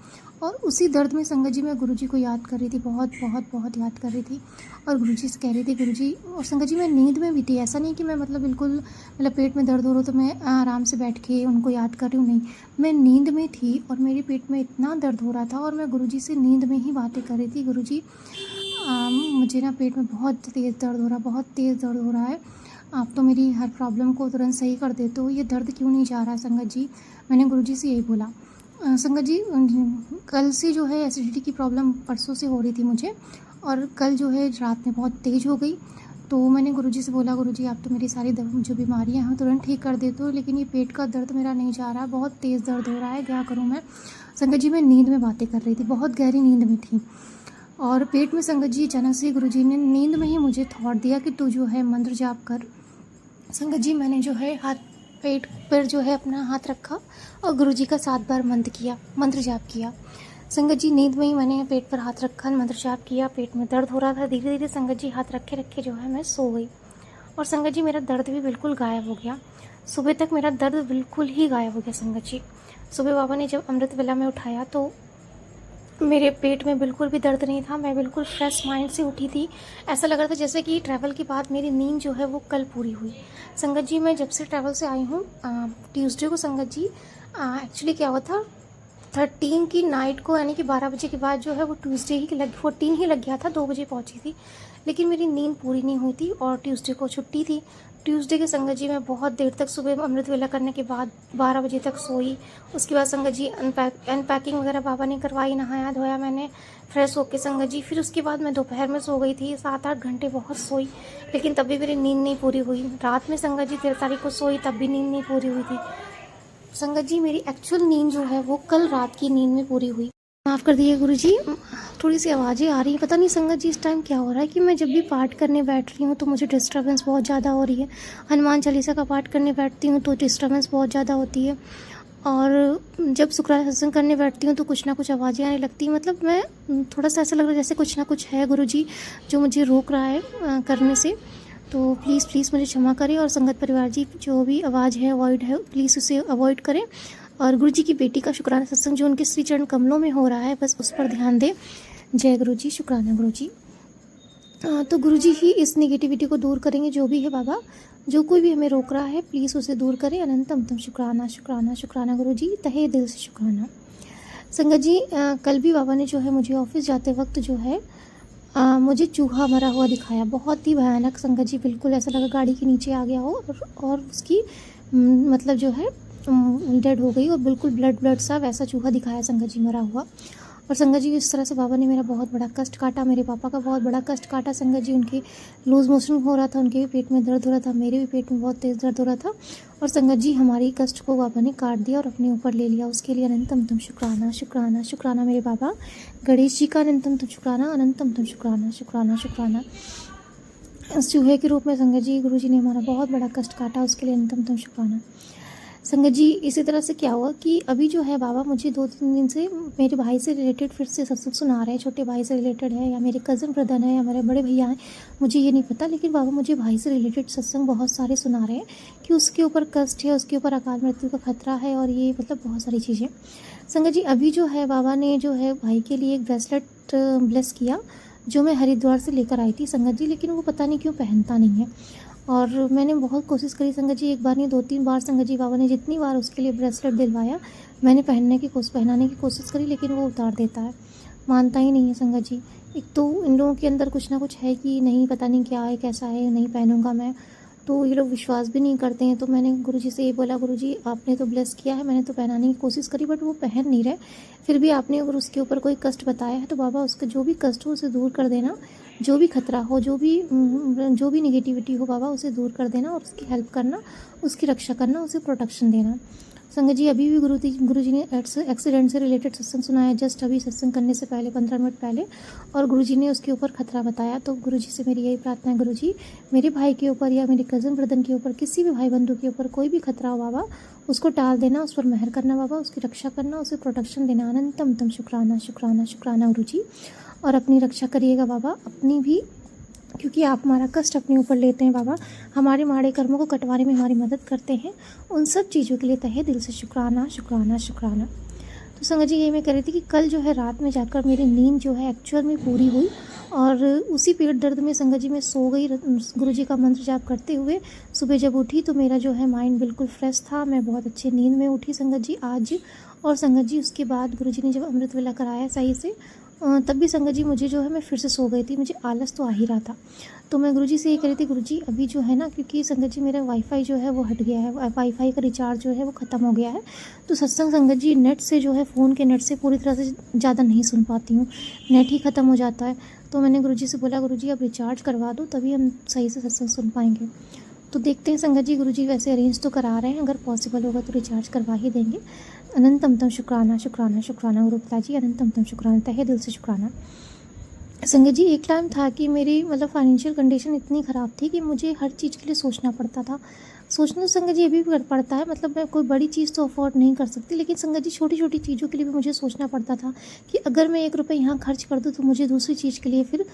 और उसी दर्द में संगत जी मैं गुरुजी को याद कर रही थी, बहुत याद कर रही थी और गुरुजी से कह रही थी गुरुजी। और संगत जी मैं नींद में भी थी, ऐसा नहीं कि मैं बिल्कुल पेट में दर्द हो रहा तो मैं आराम से बैठ के उनको याद कर रही हूँ, नहीं, मैं नींद में थी और मेरे पेट में इतना दर्द हो रहा था और मैं गुरुजी से नींद में ही बातें कर रही थी, गुरुजी मुझे ना पेट में बहुत तेज़ दर्द हो रहा है, आप तो मेरी हर प्रॉब्लम को तुरंत सही कर देते हो, ये दर्द क्यों नहीं जा रहा संगत जी। मैंने गुरुजी से यही बोला। संगत जी कल से जो है एसिडिटी की प्रॉब्लम परसों से हो रही थी मुझे, और कल जो है रात में बहुत तेज़ हो गई, तो मैंने गुरुजी से बोला गुरुजी आप तो मेरी सारी जो बीमारियां हैं तुरंत ठीक कर देते हो, लेकिन ये पेट का दर्द मेरा नहीं जा रहा, बहुत तेज़ दर्द हो रहा है, क्या करूँ मैं। संगत जी मैं नींद में बातें कर रही थी, बहुत गहरी नींद में थी और पेट में संगत जी अचानक से गुरुजी ने नींद में ही मुझे थॉट दिया कि तू जो है मंत्र जाप कर। संगत जी मैंने जो है पेट पर जो है अपना हाथ रखा और गुरुजी का 7 बार मंत्र जाप किया। संगत जी नींद में ही मैंने पेट पर हाथ रखा, मंत्र जाप किया, पेट में दर्द हो रहा था, धीरे धीरे संगत जी हाथ रखे जो है मैं सो गई और संगत जी मेरा दर्द भी बिल्कुल गायब हो गया। सुबह तक मेरा दर्द बिल्कुल ही गायब हो गया संगत जी। सुबह बाबा ने जब अमृत वेला में उठाया तो मेरे पेट में बिल्कुल भी दर्द नहीं था, मैं बिल्कुल फ्रेश माइंड से उठी थी। ऐसा लग रहा था जैसे कि ट्रैवल के बाद मेरी नींद जो है वो कल पूरी हुई। संगत जी मैं जब से ट्रैवल से आई हूँ ट्यूसडे को संगत जी एक्चुअली क्या हुआ था 13 की नाइट को, यानी कि 12 बजे के बाद जो है वो ट्यूसडे ही 14 ही लग गया था, 2 बजे पहुँची थी, लेकिन मेरी नींद पूरी नहीं हुई थी और ट्यूसडे को छुट्टी थी। ट्यूसडे के संगत जी मैं बहुत देर तक सुबह अमृत वेला करने के बाद 12 बजे तक सोई। उसके बाद संगत जी अनपैकिंग वगैरह बाबा ने करवाई, नहाया धोया मैंने फ्रेश होके संगत जी। फिर उसके बाद मैं दोपहर में सो गई थी, 7-8 घंटे बहुत सोई, लेकिन तब भी मेरी नींद नहीं पूरी हुई। रात में संगत जी 13 तारीख को सोई, तब भी नींद नहीं पूरी हुई थी संगत जी। मेरी एक्चुअल नींद जो है वो कल रात की नींद में पूरी हुई। माफ़ कर दिए गुरुजी, थोड़ी सी आवाज़ें आ रही हैं, पता नहीं संगत जी इस टाइम क्या हो रहा है कि मैं जब भी पाठ करने बैठ रही हूँ तो मुझे डिस्टर्बेंस बहुत ज़्यादा हो रही है। हनुमान चालीसा का पाठ करने बैठती हूँ तो डिस्टर्बेंस बहुत ज़्यादा होती है, और जब शुक्राना सत्संग करने बैठती हूँ तो कुछ ना कुछ आवाज़ें आने लगती हैं। मतलब मैं थोड़ा सा ऐसा लग रहा है जैसे कुछ ना कुछ है गुरुजी जो मुझे रोक रहा है करने से, तो प्लीज़ मुझे क्षमा करें। और संगत परिवार जी जो भी आवाज़ है अवॉइड है प्लीज़ उसे अवॉइड करें, और गुरुजी की बेटी का शुक्राना सत्संग जो उनके श्री चरण कमलों में हो रहा है बस उस पर ध्यान दें। जय गुरुजी, शुक्राना गुरुजी। तो गुरुजी ही इस नेगेटिविटी को दूर करेंगे, जो भी है बाबा, जो कोई भी हमें रोक रहा है प्लीज़ उसे दूर करें। अनंतम तम शुक्राना शुक्राना शुक्राना गुरुजी, तहे दिल से शुक्राना। संगत जी कल भी बाबा ने जो है मुझे ऑफिस जाते वक्त जो है मुझे चूहा मरा हुआ दिखाया, बहुत ही भयानक संगत जी, बिल्कुल ऐसा लगा गाड़ी के नीचे आ गया हो और उसकी मतलब जो है डेड हो गई और बिल्कुल ब्लड सा वैसा चूहा दिखाया संगत जी मरा हुआ। और संगत जी इस तरह से बाबा ने मेरा बहुत बड़ा कष्ट काटा, मेरे पापा का बहुत बड़ा कष्ट काटा संगत जी। उनके लूज़ मोशन हो रहा था, उनके भी पेट में दर्द हो रहा था, मेरे भी पेट में बहुत तेज़ दर्द हो रहा था, और संगत जी हमारी कष्ट को बाबा ने काट दिया और अपने ऊपर ले लिया। उसके लिए अनंतम तुम शुक्राना शुक्राना शुक्राना मेरे बाबा गणेश जी का, अनंतम तुम शुक्राना, अनंतम तुम शुक्राना शुक्राना शुक्राना। इस चूहे के रूप में संगत जी गुरु जी ने हमारा बहुत बड़ा कष्ट काटा, उसके लिए अनंतम तुम शुक्राना। संगत जी इसी तरह से क्या हुआ कि अभी जो है बाबा मुझे 2-3 दिन से मेरे भाई से रिलेटेड फिर से सत्संग सुना रहे हैं, छोटे भाई से रिलेटेड है या मेरे कज़न ब्रदर हैं या मेरे बड़े भैया हैं, मुझे ये नहीं पता, लेकिन बाबा मुझे भाई से रिलेटेड सत्संग बहुत सारे सुना रहे हैं कि उसके ऊपर कष्ट है, उसके ऊपर अकाल मृत्यु का खतरा है, और ये मतलब बहुत सारी चीज़ें। संगत जी अभी जो है बाबा ने जो है भाई के लिए एक ब्रेसलेट ब्लेस किया जो मैं हरिद्वार से लेकर आई थी संगत जी, लेकिन वो पता नहीं क्यों पहनता नहीं है, और मैंने बहुत कोशिश करी संगत जी, एक बार नहीं 2-3 बार संगत जी, बाबा ने जितनी बार उसके लिए ब्रेसलेट दिलवाया मैंने पहनाने की कोशिश करी, लेकिन वो उतार देता है, मानता ही नहीं है संगत जी। एक तो इन लोगों के अंदर कुछ ना कुछ है कि नहीं, पता नहीं क्या है, कैसा है, नहीं पहनूंगा मैं, तो ये लोग विश्वास भी नहीं करते हैं। तो मैंने गुरुजी से ये बोला, गुरुजी आपने तो ब्लेस किया है, मैंने तो पहनाने की कोशिश करी बट वो पहन नहीं रहे, फिर भी आपने अगर उसके ऊपर कोई कष्ट बताया है तो बाबा उसका जो भी कष्ट हो उसे दूर कर देना, जो भी खतरा हो, जो भी निगेटिविटी हो बाबा उसे दूर कर देना, और उसकी हेल्प करना, उसकी रक्षा करना, उसे प्रोटेक्शन देना। संगत जी अभी भी गुरुजी ने एक्सीडेंट से रिलेटेड सत्संग सुनाया, जस्ट अभी सत्संग करने से पहले 15 मिनट पहले, और गुरुजी ने उसके ऊपर खतरा बताया। तो गुरुजी से मेरी यही प्रार्थना है, गुरुजी मेरे भाई के ऊपर या मेरे कज़न ब्रदर के ऊपर, किसी भी भाई बंधु के ऊपर कोई भी खतरा हो बाबा, उसको टाल देना, उस पर मेहर करना बाबा, उसकी रक्षा करना, उसे प्रोटेक्शन देना। अनंतम तम शुक्राना शुक्राना शुक्राना गुरुजी। और अपनी रक्षा करिएगा बाबा, अपनी भी, क्योंकि आप हमारा कष्ट अपने ऊपर लेते हैं बाबा, हमारे माड़े कर्मों को कटवाने में हमारी मदद करते हैं, उन सब चीज़ों के लिए तहे दिल से शुक्राना शुक्राना शुक्राना। तो संगत जी ये मैं कह रही थी कि कल जो है रात में जाकर मेरी नींद जो है एक्चुअल में पूरी हुई, और उसी पेट दर्द में संगत जी मैं सो गई गुरुजी का मंत्र जाप करते हुए। सुबह जब उठी तो मेरा जो है माइंड बिल्कुल फ्रेश था, मैं बहुत अच्छे नींद में उठी संगत जी आज। और संगत जी उसके बाद गुरुजी ने जब अमृत वेला कराया सही से, तब भी संगत जी मुझे जो है मैं फिर से सो गई थी, मुझे आलस तो आ ही रहा था। तो मैं गुरुजी से ये कह रही थी, गुरुजी अभी जो है ना, क्योंकि संगत जी मेरा वाईफाई जो है वो हट गया है, वाईफाई का रिचार्ज जो है वो ख़त्म हो गया है, तो सत्संग संगत जी नेट से जो है, फ़ोन के नेट से पूरी तरह से ज़्यादा नहीं सुन पाती हूँ, नेट ही ख़त्म हो जाता है। तो मैंने गुरुजी से बोला, गुरुजी अब रिचार्ज करवा दो तभी हम सही से सत्संग सुन पाएंगे। तो देखते हैं संगत जी, गुरुजी वैसे अरेंज तो करा रहे हैं, अगर पॉसिबल होगा तो रिचार्ज करवा ही देंगे। अनंतम तम शुक्राना शुक्राना शुक्राना गुरुपिता जी, अनंतम तम शुक्राना, तहे दिल से शुक्राना। संगत जी एक टाइम था कि मेरी मतलब फाइनेंशियल कंडीशन इतनी ख़राब थी कि मुझे हर चीज़ के लिए सोचना पड़ता था। सोचना तो संगत जी अभी भी पड़ता है, मतलब मैं कोई बड़ी चीज़ तो अफोर्ड नहीं कर सकती, लेकिन संगत जी छोटी छोटी चीज़ों के लिए भी मुझे सोचना पड़ता था कि अगर मैं 1 रुपये यहाँ खर्च कर दूँ तो मुझे दूसरी चीज़ के लिए फिर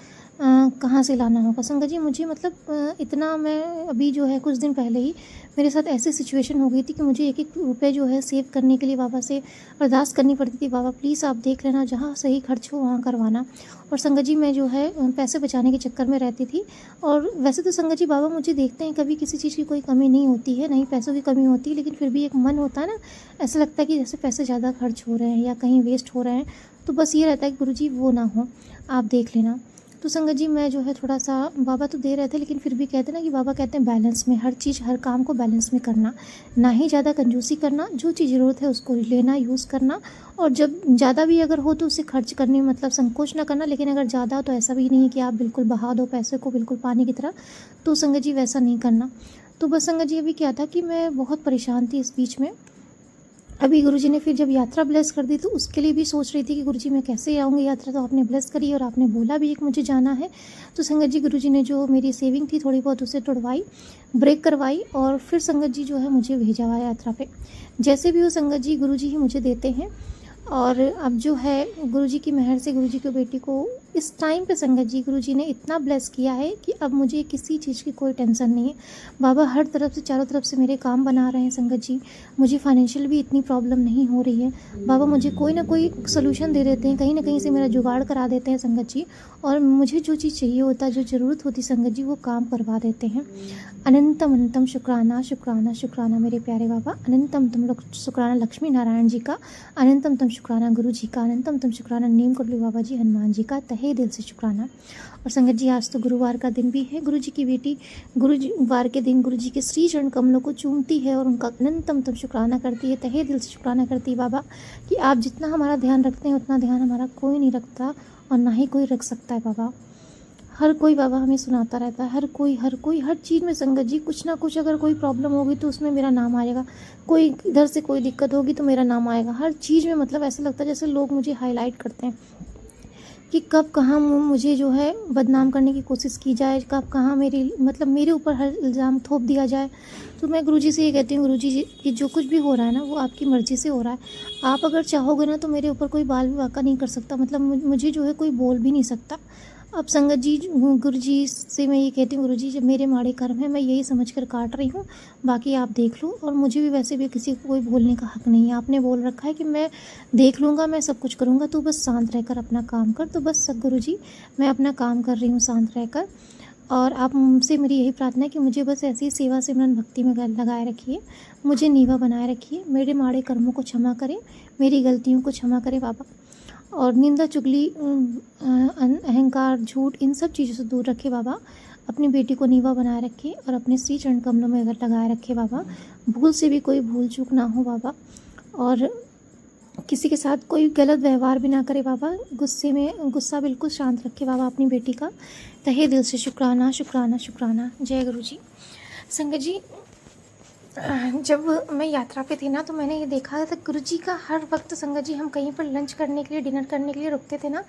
कहाँ से लाना होगा। संगत जी मुझे मतलब इतना, मैं अभी जो है कुछ दिन पहले ही मेरे साथ ऐसी सिचुएशन हो गई थी कि मुझे 1-1 रुपये जो है सेव करने के लिए बाबा से अरदास करनी पड़ती थी, बाबा प्लीज़ आप देख लेना, जहाँ सही खर्च हो वहाँ करवाना। और संगत जी मैं जो है पैसे बचाने के चक्कर में रहती थी। और वैसे तो संगत जी बाबा मुझे देखते हैं, कभी किसी चीज़ की कोई कमी नहीं होती है, नहीं पैसों की कमी होती है, लेकिन फिर भी एक मन होता है ना, ऐसा लगता है कि जैसे पैसे ज़्यादा खर्च हो रहे हैं या कहीं वेस्ट हो रहे हैं, तो बस ये रहता है कि गुरुजी वो ना हो, आप देख लेना। तो संगत जी मैं जो है थोड़ा-सा, बाबा तो दे रहे थे लेकिन फिर भी कहते हैं ना कि बाबा कहते हैं बैलेंस में, हर चीज़ हर काम को बैलेंस में करना, ना ही ज़्यादा कंजूसी करना, जो चीज़ ज़रूरत है उसको लेना, यूज़ करना, और जब ज़्यादा भी अगर हो तो उसे खर्च करने में मतलब संकोच ना करना, लेकिन अगर ज़्यादा हो तो ऐसा भी नहीं है कि आप बिल्कुल बहा दो पैसे को बिल्कुल पानी की तरह, तो संगत जी वैसा नहीं करना। तो बस संगत जी अभी क्या था कि मैं बहुत परेशान थी इस बीच में। अभी गुरुजी ने फिर जब यात्रा ब्लेस कर दी तो उसके लिए भी सोच रही थी कि गुरुजी मैं कैसे आऊँगी यात्रा, तो आपने ब्लेस करी और आपने बोला भी एक मुझे जाना है। तो संगत जी गुरुजी ने जो मेरी सेविंग थी थोड़ी बहुत उसे तुड़वाई, ब्रेक करवाई, और फिर संगत जी जो है मुझे भेजा हुआ यात्रा पे। जैसे भी हो संगत जी गुरुजी ही मुझे देते हैं। और अब जो है गुरुजी की मेहर से गुरुजी की बेटी को इस टाइम पे संगत जी गुरुजी ने इतना ब्लेस किया है कि अब मुझे किसी चीज़ की कोई टेंशन नहीं है। बाबा हर तरफ से, चारों तरफ से मेरे काम बना रहे हैं संगत जी, मुझे फाइनेंशियल भी इतनी प्रॉब्लम नहीं हो रही है। बाबा मुझे कोई ना कोई सोल्यूशन दे देते हैं, कहीं ना कहीं से मेरा जुगाड़ करा देते हैं संगत जी, और मुझे जो चीज़ चाहिए होता, जो ज़रूरत होती संगत जी, वो काम करवा देते हैं। अनंतम अनंतम शुक्राना शुक्राना शुक्राना मेरे प्यारे बाबा, अनंतम तम शुक्राना लक्ष्मी नारायण जी का, अनंतम तम शुक्राना गुरु जी का, अनंतम तम शुक्राना नीम कुंडली बाबा जी हनुमान जी का, तहे दिल से शुक्राना। और संगत जी आज तो गुरुवार का दिन भी है, गुरु जी की बेटी गुरुवार के दिन गुरु जी के श्री चरण कमलों को चूमती है और उनका अनंतम तम शुक्राना करती है, तहे दिल से शुक्राना करती है बाबा कि आप जितना हमारा ध्यान रखते हैं उतना ध्यान हमारा कोई नहीं रखता और ना ही कोई रख सकता है बाबा। हर कोई बाबा हमें सुनाता रहता है, हर कोई हर चीज़ में संगत जी कुछ ना कुछ, अगर कोई प्रॉब्लम होगी तो उसमें मेरा नाम आएगा, कोई इधर से कोई दिक्कत होगी तो मेरा नाम आएगा, हर चीज़ में। मतलब ऐसा लगता है जैसे लोग मुझे हाईलाइट करते हैं कि कब कहाँ मुझे जो है बदनाम करने की कोशिश की जाए, कब कहाँ मेरे ऊपर हर इल्ज़ाम थोप दिया जाए। तो मैं गुरुजी से ये कहती हूँ, गुरुजी जी कि जो कुछ भी हो रहा है ना वो आपकी मर्ज़ी से हो रहा है, आप अगर चाहोगे ना तो मेरे ऊपर कोई बाल भी वाका नहीं कर सकता, मतलब मुझे जो है कोई बोल भी नहीं सकता। अब संगत जी गुरुजी से मैं ये कहती हूँ, गुरुजी जब मेरे माड़े कर्म है मैं यही समझ कर काट रही हूँ, बाकी आप देख लो, और मुझे भी वैसे भी किसी को कोई बोलने का हक नहीं है। आपने बोल रखा है कि मैं देख लूँगा, मैं सब कुछ करूँगा, तो बस शांत रहकर अपना काम कर। तो बस सब गुरुजी मैं अपना काम कर रही हूँ शांत रहकर। और आप मुझसे मेरी यही प्रार्थना है कि मुझे बस ऐसी ही सेवा सिमरन भक्ति में लगाए रखिए, मुझे नीवा बनाए रखिए, मेरे माड़े कर्मों को क्षमा करें, मेरी गलतियों को क्षमा करें बाबा, और निंदा चुगली अहंकार झूठ इन सब चीज़ों से दूर रखे बाबा। अपनी बेटी को नीवा बनाए रखे और अपने श्री चरण कमलों में अगर लगाए रखे बाबा। भूल से भी कोई भूल चूक ना हो बाबा, और किसी के साथ कोई गलत व्यवहार भी ना करे बाबा। गुस्सा बिल्कुल शांत रखे बाबा अपनी बेटी का। तहे दिल से शुक्राना शुक्राना शुक्राना। जय गुरु जी। संगत जी, जब मैं यात्रा पे थी ना तो मैंने ये देखा था गुरु जी का हर वक्त, संगत जी हम कहीं पर लंच करने के लिए डिनर करने के लिए रुकते थे ना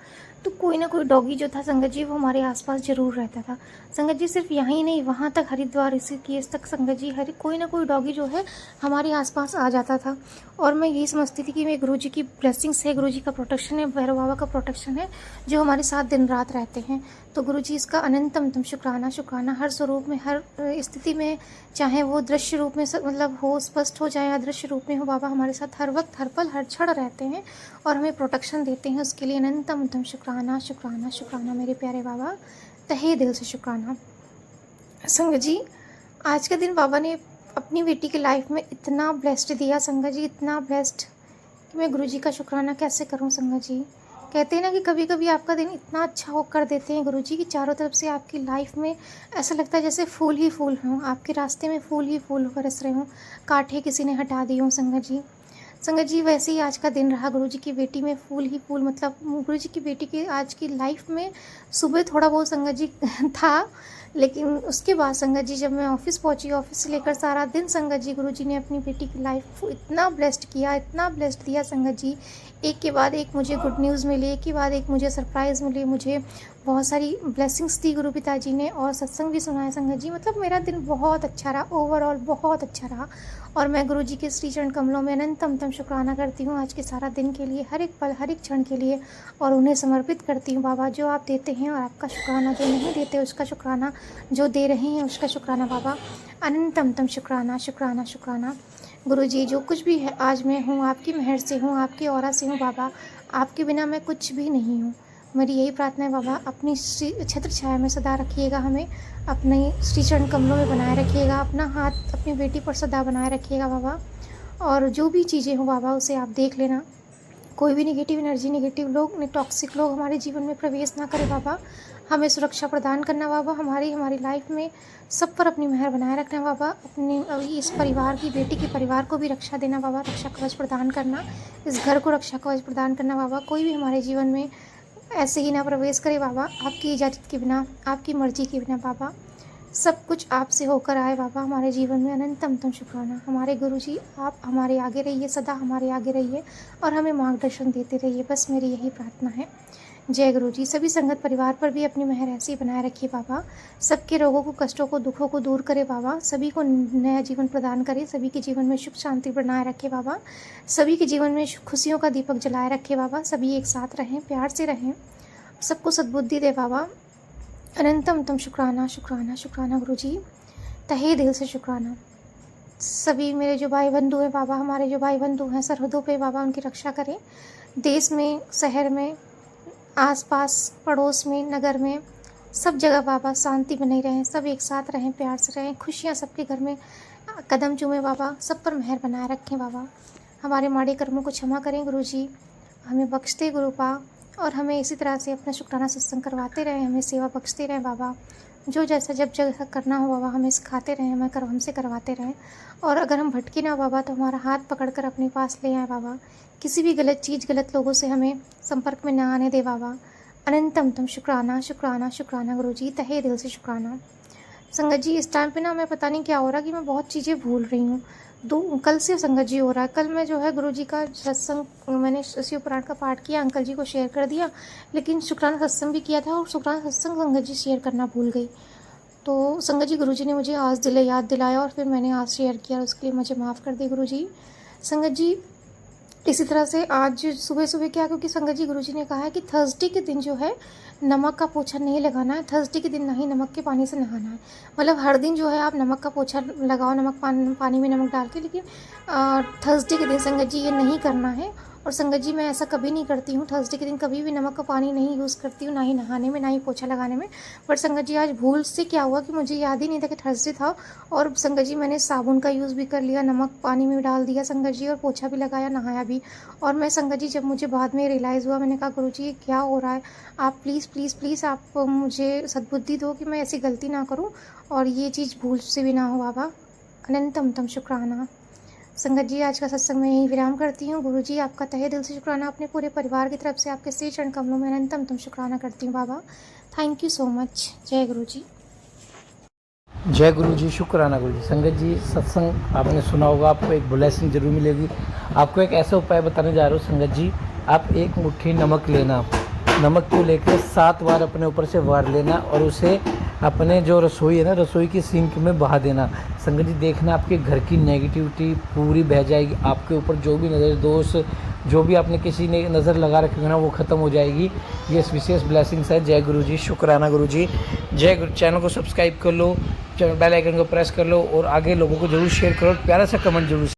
तो कोई ना कोई डॉगी जो था संगत जी वो हमारे आसपास ज़रूर रहता था। संगत जी सिर्फ यहाँ नहीं, वहाँ तक हरिद्वार ऋषिकेश तक संगत जी कोई ना कोई डॉगी जो है हमारे आसपास आ जाता था। और मैं यही समझती थी कि मैं गुरु जी की ब्लेसिंग्स है, गुरु जी का प्रोटेक्शन है, भैरव बाबा का प्रोटेक्शन है जो हमारे साथ दिन रात रहते हैं। तो गुरु जी इसका अनंतम शुक्राना शुक्राना। हर स्वरूप में, हर स्थिति में, चाहे वो दृश्य रूप में मतलब हो, स्पष्ट हो जाए, अदृश्य रूप में हो, बाबा हमारे साथ हर वक्त, हर पल, हर क्षण रहते हैं और हमें प्रोटेक्शन देते हैं। उसके लिए अनंतम शुक्राना शुक्राना शुक्राना मेरे प्यारे बाबा। तहे दिल से शुक्राना। संगत जी, आज का दिन बाबा ने अपनी बेटी की लाइफ में इतना ब्लेस्ड दिया संगत जी, इतना ब्लेस्ड कि मैं गुरु जी का शुक्राना कैसे करूं संगत जी। कहते हैं ना कि कभी कभी आपका दिन इतना अच्छा हो कर देते हैं गुरु जी कि चारों तरफ से आपकी लाइफ में ऐसा लगता है जैसे फूल ही फूल हों, आपके रास्ते में फूल ही फूल बरस रहे हों, कांटे किसी ने हटा दिए हों संगत जी। संगत जी वैसे ही आज का दिन रहा गुरु जी की बेटी में फूल ही फूल। मतलब गुरु जी की बेटी की आज की लाइफ में सुबह थोड़ा बहुत संगत जी था, लेकिन उसके बाद संगत जी जब मैं ऑफिस पहुंची, ऑफिस से लेकर सारा दिन संगत जी गुरु जी ने अपनी बेटी की लाइफ को इतना ब्लेस्ड किया, इतना ब्लेस्ड दिया संगत जी। एक के बाद एक मुझे गुड न्यूज़ मिली, एक के बाद एक मुझे सरप्राइज़ मिली, मुझे बहुत सारी ब्लेसिंग्स दी गुरु पिताजी ने और सत्संग भी सुनाया संगत जी। मतलब मेरा दिन बहुत अच्छा रहा, ओवरऑल बहुत अच्छा रहा। और मैं गुरु जी के श्री चरण कमलों में अनंतम शुक्राना करती हूँ आज के सारा दिन के लिए, हर एक पल, हर एक क्षण के लिए, और उन्हें समर्पित करती हूँ बाबा। जो आप देते हैं और आपका शुक्राना, जो नहीं देते उसका शुक्राना, जो दे रहे हैं उसका शुक्राना बाबा। अनंतम शुक्राना शुक्राना शुक्राना। गुरु जी जो कुछ भी है आज मैं हूँ, आपकी मेहर से हूँ, आपकी औरा से हूँ बाबा। आपके बिना मैं कुछ भी नहीं हूँ। मेरी यही प्रार्थना है बाबा, अपनी छत्र छाया में सदा रखिएगा, हमें अपने श्री चरण कमलों में बनाए रखिएगा, अपना हाथ अपनी बेटी पर सदा बनाए रखिएगा बाबा। और जो भी चीज़ें हों बाबा उसे आप देख लेना, कोई भी नेगेटिव एनर्जी, नेगेटिव लोग, टॉक्सिक लोग हमारे जीवन में प्रवेश ना करे बाबा। हमें सुरक्षा प्रदान करना बाबा, हमारी लाइफ में सब पर अपनी मेहर बनाए रखना बाबा। अपनी इस परिवार की, बेटी के परिवार को भी रक्षा देना बाबा, रक्षा कवच प्रदान करना, इस घर को रक्षा कवच प्रदान करना बाबा। कोई भी हमारे जीवन में ऐसे ही ना प्रवेश करे बाबा, आपकी इजाज़त के बिना, आपकी मर्जी के बिना बाबा। सब कुछ आपसे होकर आए बाबा हमारे जीवन में। अनंतम शुक्राना। हमारे गुरु जी आप हमारे आगे रहिए, सदा हमारे आगे रहिए और हमें मार्गदर्शन देते रहिए, बस मेरी यही प्रार्थना है। जय गुरु जी। सभी संगत परिवार पर भी अपनी मेहर ऐसी बनाए रखिए बाबा। सबके रोगों को, कष्टों को, दुखों को दूर करे बाबा। सभी को नया जीवन प्रदान करे, सभी के जीवन में सुख शांति बनाए रखे बाबा। सभी के जीवन में खुशियों का दीपक जलाए रखे बाबा। सभी एक साथ रहें, प्यार से रहें, सबको सद्बुद्धि दे बाबा। अनंतम शुक्राना शुक्राना शुक्राना गुरु जी। तहे दिल से शुक्राना। सभी मेरे जो भाई बंधु हैं बाबा, हमारे जो भाई बंधु हैं सरहदों पे बाबा, उनकी रक्षा करें। देश में, शहर में, आसपास, पड़ोस में, नगर में, सब जगह बाबा शांति बनी रहे, सब एक साथ रहें, प्यार से रहें, खुशियाँ सबके घर में कदम चूमे बाबा। सब पर मेहर बनाए रखें बाबा। हमारे माड़े कर्मों को क्षमा करें गुरु जी, हमें बख्शते गुरुपा, और हमें इसी तरह से अपना शुक्राना सत्संग करवाते रहें, हमें सेवा बख्शते रहें बाबा। जो जैसा जब जगह करना हो बाबा हमें सिखाते रहें, हमसे करवाते रहें। और अगर हम भटके ना बाबा तो हमारा हाथ पकड़कर अपने पास ले आए बाबा। किसी भी गलत चीज़, गलत लोगों से हमें संपर्क में ना आने दे बाबा। अनंतम शुक्राना शुक्राना शुक्राना गुरु जी। तहे दिल से शुक्राना। संगत जी इस टाइम पे ना मैं पता नहीं क्या हो रहा कि मैं बहुत चीज़ें भूल रही हूँ। कल से संगत जी हो रहा है। कल मैं जो है गुरु जी का सत्संग, मैंने शिव पुराण का पाठ किया, अंकल जी को शेयर कर दिया, लेकिन शुक्राना सत्संग भी किया था और शुक्राना सत्संग संगत जी शेयर करना भूल गई। तो संगत जी गुरु जी ने मुझे आज याद दिलाया और फिर मैंने आज शेयर किया, उसके लिए मुझे माफ़ कर दी गुरु जी। संगत जी इसी तरह से आज सुबह सुबह क्या, क्योंकि संगत जी गुरु जी ने कहा है कि थर्सडे के दिन जो है नमक का पोछा नहीं लगाना है, थर्सडे के दिन ना ही नमक के पानी से नहाना है। मतलब हर दिन जो है आप नमक का पोछा लगाओ, नमक पानी में नमक डाल के, लेकिन थर्सडे के दिन संगत जी ये नहीं करना है। और संगत जी मैं ऐसा कभी नहीं करती हूँ, थर्सडे के दिन कभी भी नमक का पानी नहीं यूज़ करती हूँ, ना ही नहाने में, ना ही पोछा लगाने में। बट संगत जी आज भूल से क्या हुआ कि मुझे याद ही नहीं था कि थर्सडे था, और संगत जी मैंने साबुन का यूज़ भी कर लिया, नमक पानी में डाल दिया संगत जी, और पोछा भी लगाया, नहाया भी। और मैं संगत जी जब मुझे बाद में रियलाइज़ हुआ, मैंने कहा गुरुजी ये क्या हो रहा है, आप प्लीज़ प्लीज़ प्लीज़ आप मुझे सद्बुद्धि दो कि मैं ऐसी गलती ना करूं और ये चीज़ भूल से भी ना हो बाबा। अनंतम तम शुक्राना। संगत जी आज का सत्संग मैं यहीं विराम करती हूँ। गुरुजी आपका तहे दिल से शुक्राना, अपने पूरे परिवार की तरफ से आपके श्री चरण कमलों में अनंतम तम शुक्राना करती हूँ बाबा। Thank you so much. जय गुरुजी। जय गुरु जी, शुक्राना गुरु जी। संगत जी सत्संग आपने सुना होगा, आपको एक ब्लेसिंग जरूर मिलेगी। आपको एक ऐसा उपाय बताने जा रहा हूँ संगत जी। आप एक मुट्ठी नमक लेना, नमक को लेकर 7 बार अपने ऊपर से वार लेना और उसे अपने जो रसोई है ना, रसोई की सिंक में बहा देना। संगत जी देखना आपके घर की नेगेटिविटी पूरी बह जाएगी, आपके ऊपर जो भी नज़र दोष जो भी आपने किसी ने नज़र लगा रखी है ना वो ख़त्म हो जाएगी। ये विशेष ब्लेसिंग्स है। जय गुरु जी, शुक्राना गुरु जी। जय गुरु। चैनल को सब्सक्राइब कर लो, बेल आइकन को प्रेस कर लो और आगे लोगों को जरूर शेयर करो, प्यारा सा कमेंट जरूर